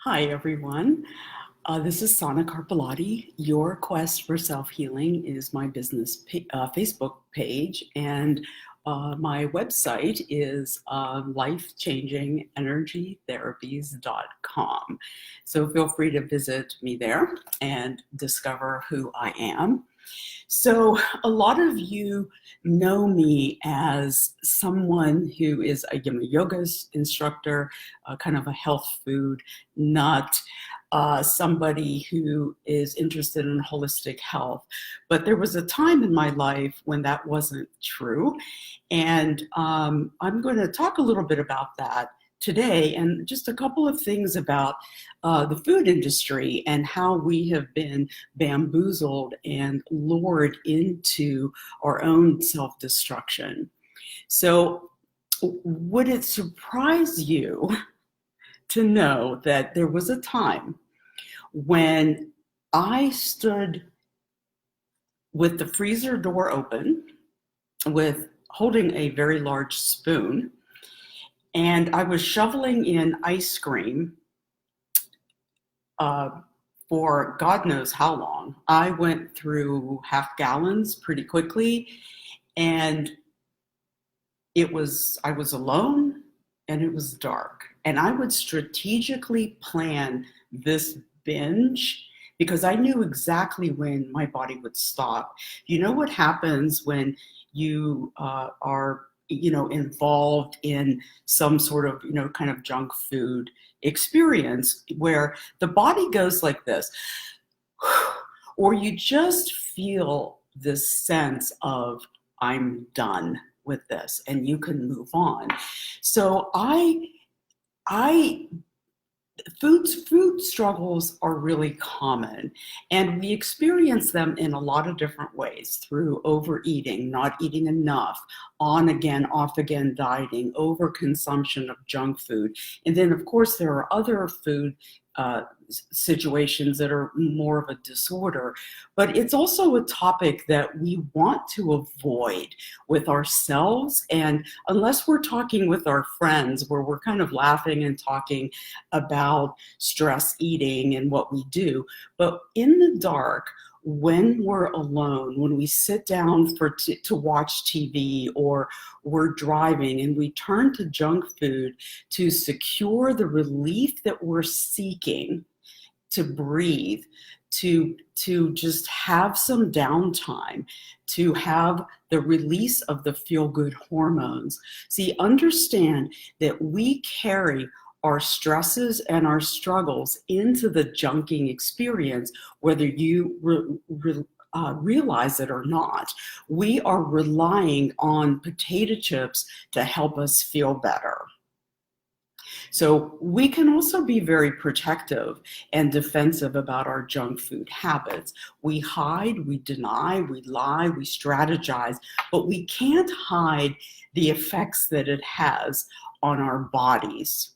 Hi, everyone. This is Sana Carpelati. Your Quest for Self-Healing is my business Facebook page, and my website is lifechangingenergytherapies.com. So feel free to visit me there and discover who I am. So a lot of you know me as someone who is a yoga instructor, kind of a health food nut, somebody who is interested in holistic health. But there was a time in my life when that wasn't true. And I'm going to talk a little bit about that today, and just a couple of things about the food industry and how we have been bamboozled and lured into our own self-destruction. So would it surprise you to know that there was a time when I stood with the freezer door open, with holding a very large spoon, and I was shoveling in ice cream for God knows how long. I went through half gallons pretty quickly, and I was alone and it was dark. And I would strategically plan this binge because I knew exactly when my body would stop. You know what happens when you are involved in some sort of, kind of junk food experience where the body goes like this, or you just feel this sense of, I'm done with this, and you can move on. So food struggles are really common, and we experience them in a lot of different ways: through overeating, not eating enough, on again, off again dieting, overconsumption of junk food. And then, of course, there are other food situations that are more of a disorder. But it's also a topic that we want to avoid with ourselves. And unless we're talking with our friends, where we're kind of laughing and talking about stress eating and what we do, but in the dark, when we're alone, when we sit down to watch TV, or we're driving and we turn to junk food to secure the relief that we're seeking, to breathe, to just have some downtime, to have the release of the feel-good hormones. See, understand that we carry our stresses and our struggles into the junking experience, whether you realize it or not. We are relying on potato chips to help us feel better. So we can also be very protective and defensive about our junk food habits. We hide, we deny, we lie, we strategize, but we can't hide the effects that it has on our bodies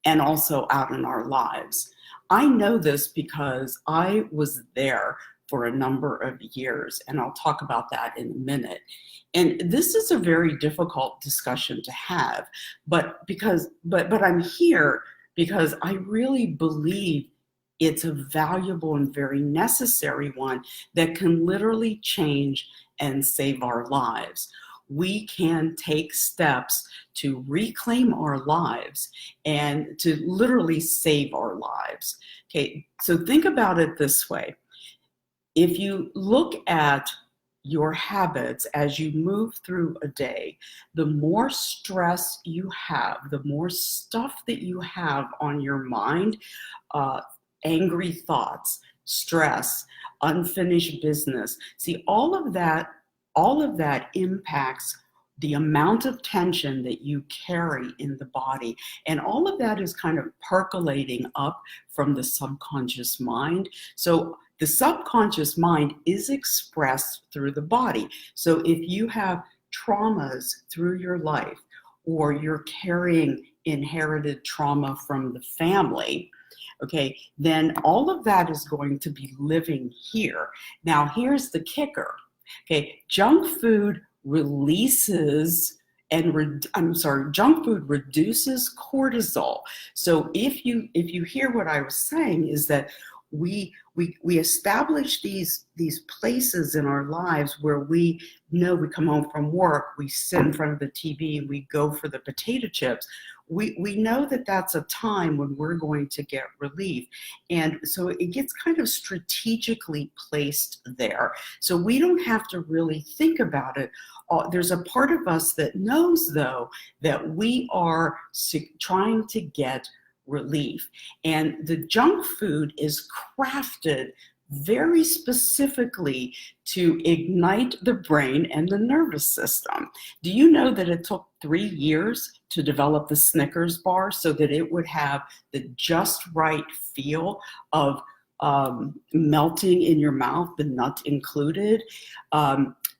and also out in our lives. I know this because I was there for a number of years, and I'll talk about that in a minute. And this is a very difficult discussion to have, but I'm here because I really believe it's a valuable and very necessary one that can literally change and save our lives. We can take steps to reclaim our lives and to literally save our lives. Okay, so think about it this way. If you look at your habits as you move through a day, the more stress you have, the more stuff that you have on your mind, angry thoughts, stress, unfinished business. See, all of that impacts the amount of tension that you carry in the body. And all of that is kind of percolating up from the subconscious mind. So the subconscious mind is expressed through the body. So if you have traumas through your life, or you're carrying inherited trauma from the family, okay, then all of that is going to be living here. Now, here's the kicker. Okay, junk food releases junk food reduces cortisol. So if you hear what I was saying, is that we establish these places in our lives where we know we come home from work, we sit in front of the TV, we go for the potato chips. We know that that's a time when we're going to get relief. And so it gets kind of strategically placed there. So we don't have to really think about it. There's a part of us that knows, though, that we are trying to get relief. And the junk food is crafted very specifically to ignite the brain and the nervous system. Do you know that it took 3 years to develop the Snickers bar so that it would have the just right feel of melting in your mouth, the nut included?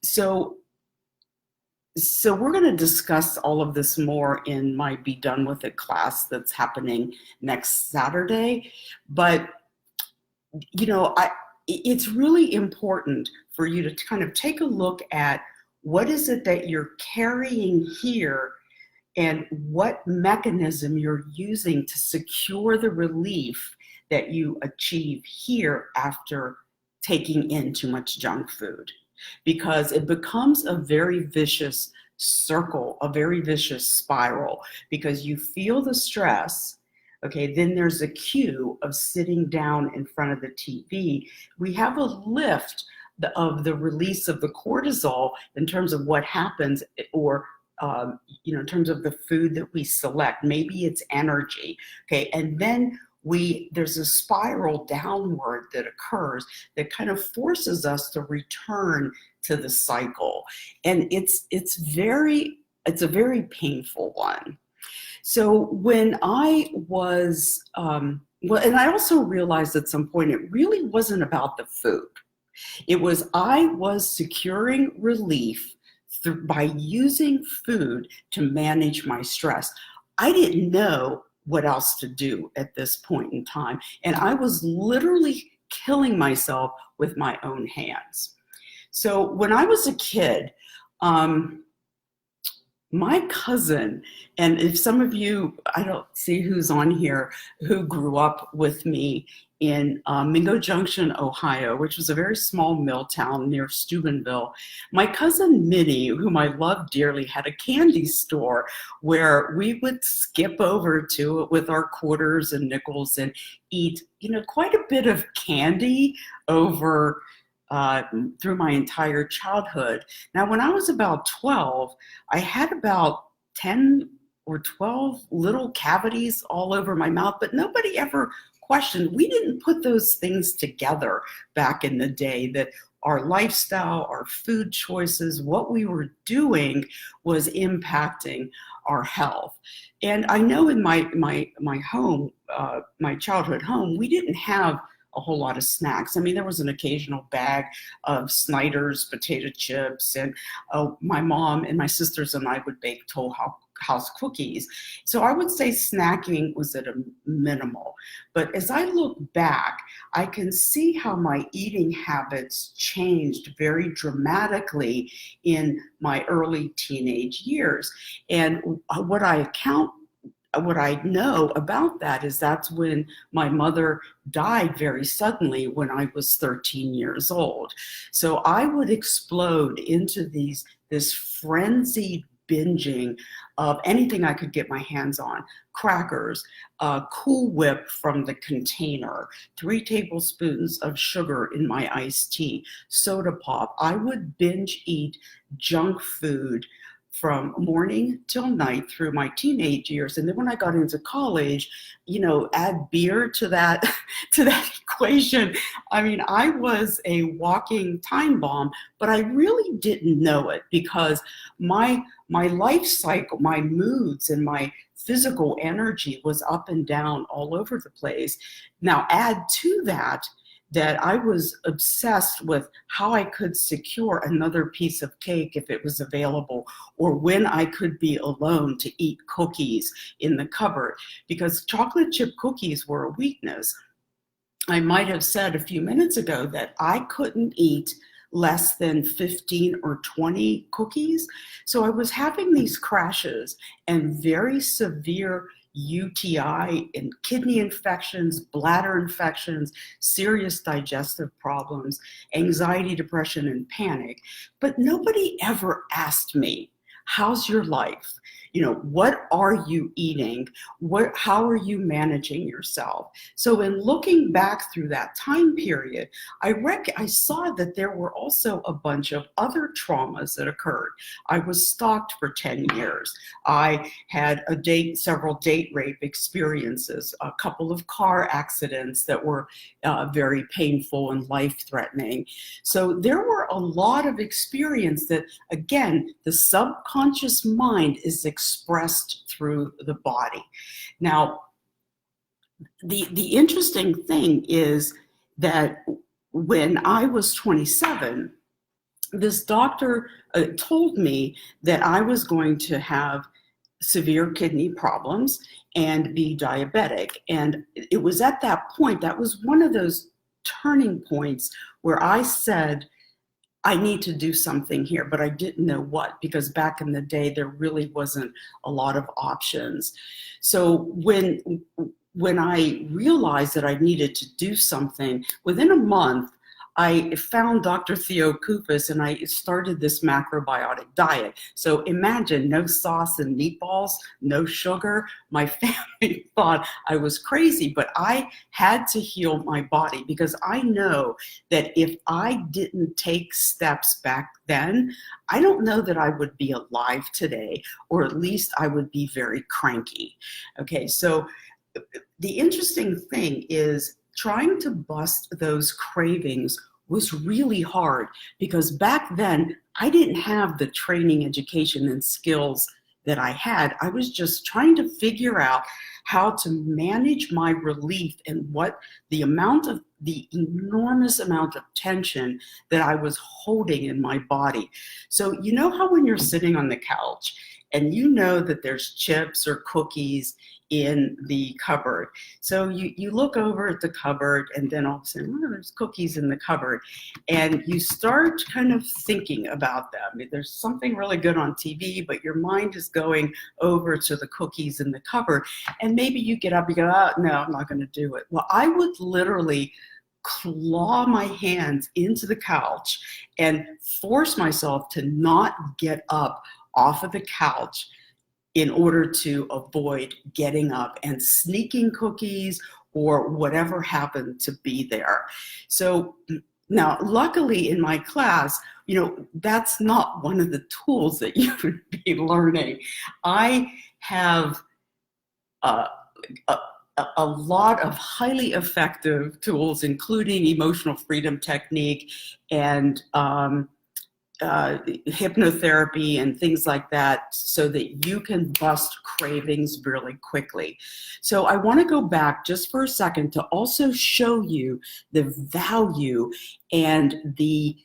So we're going to discuss all of this more in my Be Done With It class that's happening next Saturday. But, it's really important for you to kind of take a look at what is it that you're carrying here and what mechanism you're using to secure the relief that you achieve here after taking in too much junk food. Because it becomes a very vicious circle, a very vicious spiral, because you feel the stress. Okay, then there's a cue of sitting down in front of the TV. We have a lift of the release of the cortisol in terms of what happens, or in terms of the food that we select. Maybe it's energy. Okay, and then there's a spiral downward that occurs that kind of forces us to return to the cycle, and it's a very painful one. So when I was, and I also realized at some point it really wasn't about the food. I was securing relief by using food to manage my stress. I didn't know what else to do at this point in time, and I was literally killing myself with my own hands. So when I was a kid, my cousin, and if some of you, I don't see who's on here, who grew up with me in Mingo Junction, Ohio, which was a very small mill town near Steubenville. My cousin Minnie, whom I love dearly, had a candy store where we would skip over to it with our quarters and nickels and eat, quite a bit of candy over through my entire childhood. Now, when I was about 12, I had about 10 or 12 little cavities all over my mouth, but nobody ever questioned. We didn't put those things together back in the day, that our lifestyle, our food choices, what we were doing was impacting our health. And I know in my home, my childhood home, we didn't have a whole lot of snacks. I mean, there was an occasional bag of Snyder's potato chips, and my mom and my sisters and I would bake Toll House cookies. So I would say snacking was at a minimal. But as I look back, I can see how my eating habits changed very dramatically in my early teenage years. And what I know about that is that's when my mother died very suddenly when I was 13 years old. So I would explode into this frenzied binging of anything I could get my hands on: crackers, Cool Whip from the container, 3 tablespoons of sugar in my iced tea, soda pop. I would binge eat junk food from morning till night through my teenage years. And then when I got into college, add beer to that equation. I mean, I was a walking time bomb, but I really didn't know it, because my life cycle, my moods and my physical energy was up and down all over the place. Now add to that I was obsessed with how I could secure another piece of cake if it was available, or when I could be alone to eat cookies in the cupboard, because chocolate chip cookies were a weakness. I might have said a few minutes ago that I couldn't eat less than 15 or 20 cookies. So I was having these crashes and very severe UTI and kidney infections, bladder infections, serious digestive problems, anxiety, depression, and panic. But nobody ever asked me, how's your life? What are you eating? How are you managing yourself? So in looking back through that time period, I saw that there were also a bunch of other traumas that occurred. I was stalked for 10 years. I had several date rape experiences, a couple of car accidents that were very painful and life-threatening. So there were a lot of experience that, again, the subconscious mind is expressed through the body. Now, the interesting thing is that when I was 27, this doctor told me that I was going to have severe kidney problems and be diabetic. And it was at that point, that was one of those turning points where I said, I need to do something here, but I didn't know what, because back in the day, there really wasn't a lot of options. So when I realized that I needed to do something, within a month, I found Dr. Theo Koufis and I started this macrobiotic diet. So imagine no sauce and meatballs, no sugar. My family thought I was crazy, but I had to heal my body, because I know that if I didn't take steps back then, I don't know that I would be alive today, or at least I would be very cranky. Okay, so the interesting thing is trying to bust those cravings was really hard, because back then I didn't have the training, education, and skills that I had. I was just trying to figure out how to manage my relief and what the enormous amount of tension that I was holding in my body. So you know how when you're sitting on the couch and you know that there's chips or cookies in the cupboard. So you look over at the cupboard, and then all of a sudden, oh, there's cookies in the cupboard. And you start kind of thinking about them. There's something really good on TV, but your mind is going over to the cookies in the cupboard. And maybe you get up, you go, oh, no, I'm not going to do it. Well, I would literally claw my hands into the couch and force myself to not get up off of the couch in order to avoid getting up and sneaking cookies or whatever happened to be there. So now, luckily in my class, that's not one of the tools that you would be learning. I have a lot of highly effective tools, including emotional freedom technique and hypnotherapy and things like that, so that you can bust cravings really quickly. So I want to go back just for a second to also show you the value and the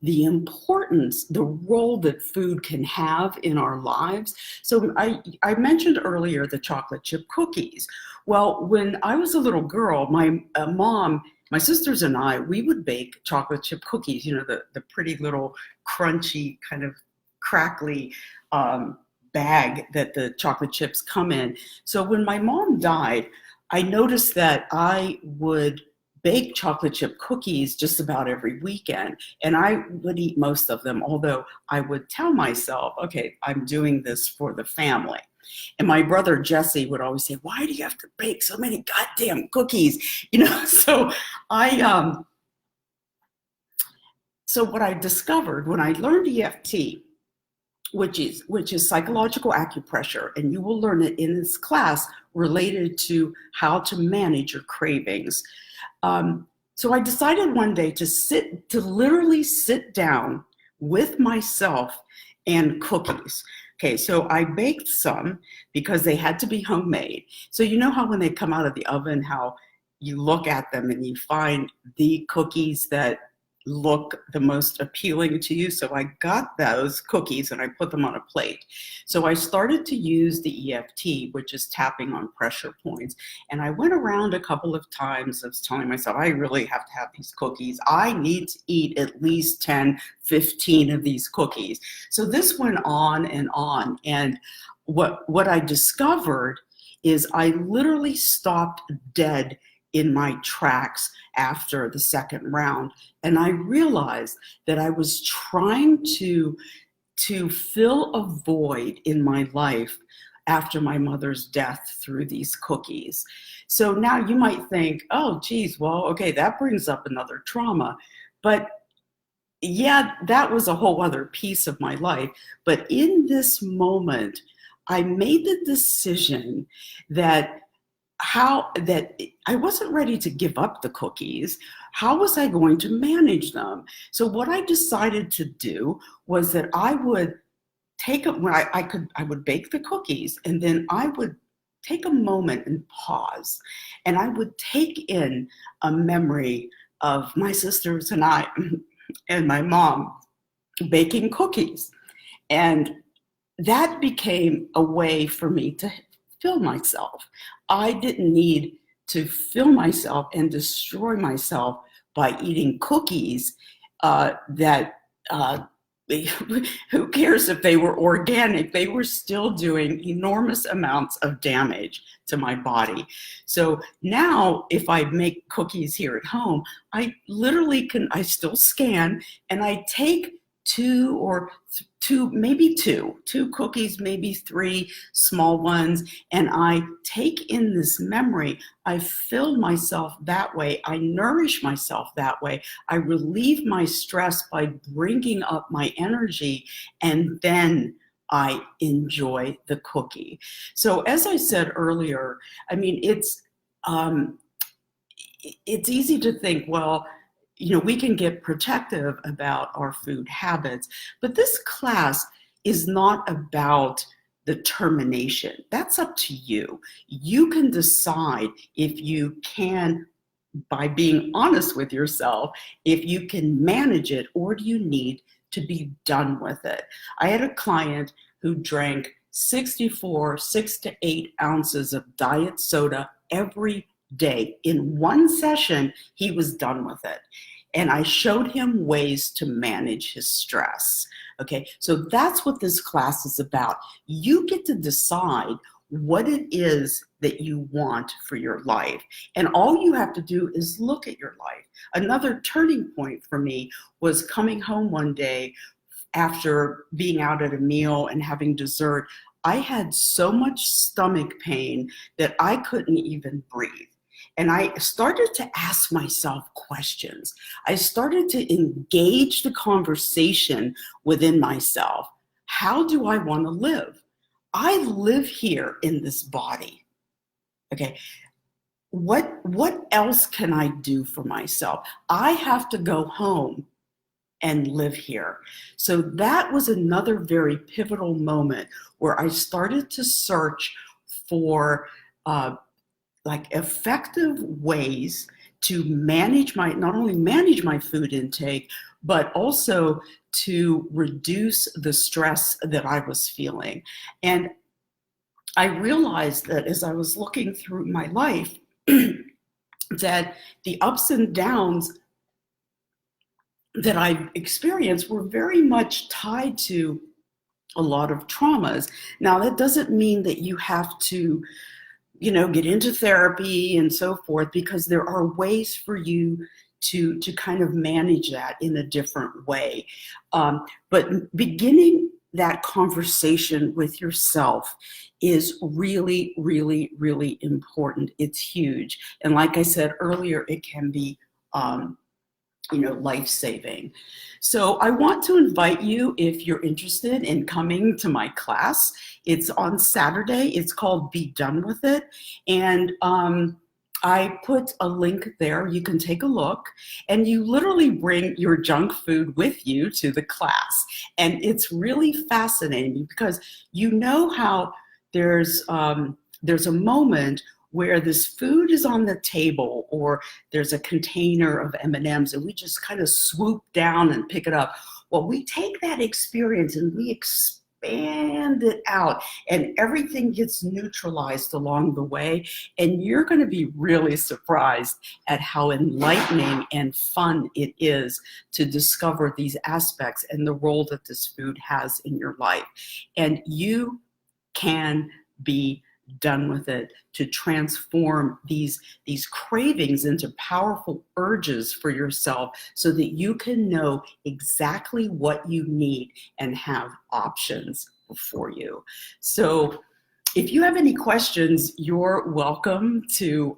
importance, the role that food can have in our lives. So I mentioned earlier the chocolate chip cookies. Well, when I was a little girl, my mom, my sisters and I, we would bake chocolate chip cookies, the pretty little crunchy kind of crackly bag that the chocolate chips come in. So when my mom died, I noticed that I would bake chocolate chip cookies just about every weekend, and I would eat most of them, although I would tell myself, okay, I'm doing this for the family. And my brother Jesse would always say, why do you have to bake so many goddamn cookies? So so what I discovered when I learned EFT, which is psychological acupressure, and you will learn it in this class related to how to manage your cravings. So I decided one day to literally sit down with myself and cookies. Okay, so I baked some because they had to be homemade. So you know how when they come out of the oven, how you look at them and you find the cookies that look the most appealing to you. So I got those cookies and I put them on a plate. So I started to use the EFT, which is tapping on pressure points. And I went around a couple of times. I was telling myself, I really have to have these cookies. I need to eat at least 10, 15 of these cookies. So this went on and on. And what I discovered is I literally stopped dead in my tracks after the second round. And I realized that I was trying to fill a void in my life after my mother's death through these cookies. So now you might think, oh, geez, well, okay, that brings up another trauma. But yeah, that was a whole other piece of my life. But in this moment, I made the decision that I wasn't ready to give up the cookies. How was I going to manage them? So what I decided to do was that I would take I would bake the cookies, and then I would take a moment and pause, and I would take in a memory of my sisters and I and my mom baking cookies. And that became a way for me to fill myself. I didn't need to fill myself and destroy myself by eating cookies who cares if they were organic? They were still doing enormous amounts of damage to my body. So now if I make cookies here at home, I still scan and I take maybe two cookies, maybe three small ones, and I take in this memory. I fill myself that way. I nourish myself that way. I relieve my stress by bringing up my energy, and then I enjoy the cookie. So as I said earlier, I mean, it's easy to think, well, we can get protective about our food habits, but this class is not about the termination. That's up to you. You can decide if you can, by being honest with yourself, if you can manage it, or do you need to be done with it. I had a client who drank 6 to 8 ounces of diet soda every day. In one session, he was done with it. And I showed him ways to manage his stress. Okay, so that's what this class is about. You get to decide what it is that you want for your life. And all you have to do is look at your life. Another turning point for me was coming home one day after being out at a meal and having dessert. I had so much stomach pain that I couldn't even breathe. And I started to ask myself questions. I started to engage the conversation within myself. How do I want to live? I live here in this body. Okay. What else can I do for myself? I have to go home and live here. So that was another very pivotal moment where I started to search for effective ways to not only manage my food intake, but also to reduce the stress that I was feeling. And I realized that as I was looking through my life, that the ups and downs that I experienced were very much tied to a lot of traumas. Now, that doesn't mean that you have to get into therapy and so forth, because there are ways for you to kind of manage that in a different way. But beginning that conversation with yourself is really, really, really important. It's huge. And like I said earlier, it can be life-saving. So I want to invite you, if you're interested in coming to my class. It's on Saturday. It's called Be Done With It. And I put a link there. You can take a look, and you literally bring your junk food with you to the class. And it's really fascinating because how there's a moment where this food is on the table, or there's a container of M&Ms and we just kind of swoop down and pick it up. Well, we take that experience and we expand it out, and everything gets neutralized along the way. And you're going to be really surprised at how enlightening and fun it is to discover these aspects and the role that this food has in your life. And you can be done with it to transform these cravings into powerful urges for yourself, so that you can know exactly what you need and have options before you. So if you have any questions, you're welcome to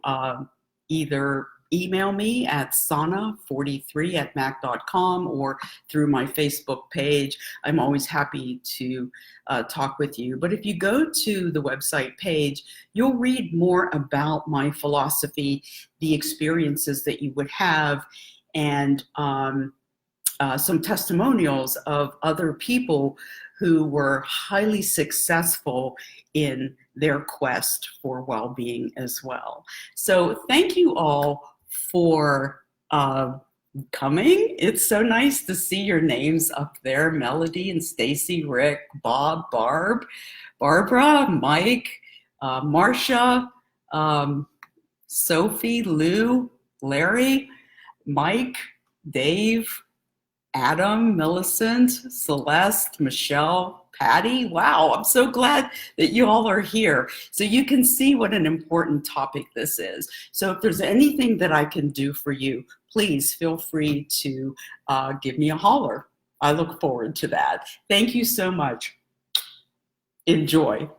either email me at sana43@mac.com or through my Facebook page. I'm always happy to talk with you. But if you go to the website page, you'll read more about my philosophy, the experiences that you would have, and some testimonials of other people who were highly successful in their quest for well-being as well. So thank you all for coming. It's so nice to see your names up there: Melody and Stacy, Rick, Bob, Barb, Barbara, Mike, Marcia, Sophie, Lou, Larry, Mike, Dave, Adam, Millicent, Celeste, Michelle, Patty. Wow, I'm so glad that you all are here. So you can see what an important topic this is. So if there's anything that I can do for you, please feel free to give me a holler. I look forward to that. Thank you so much. Enjoy.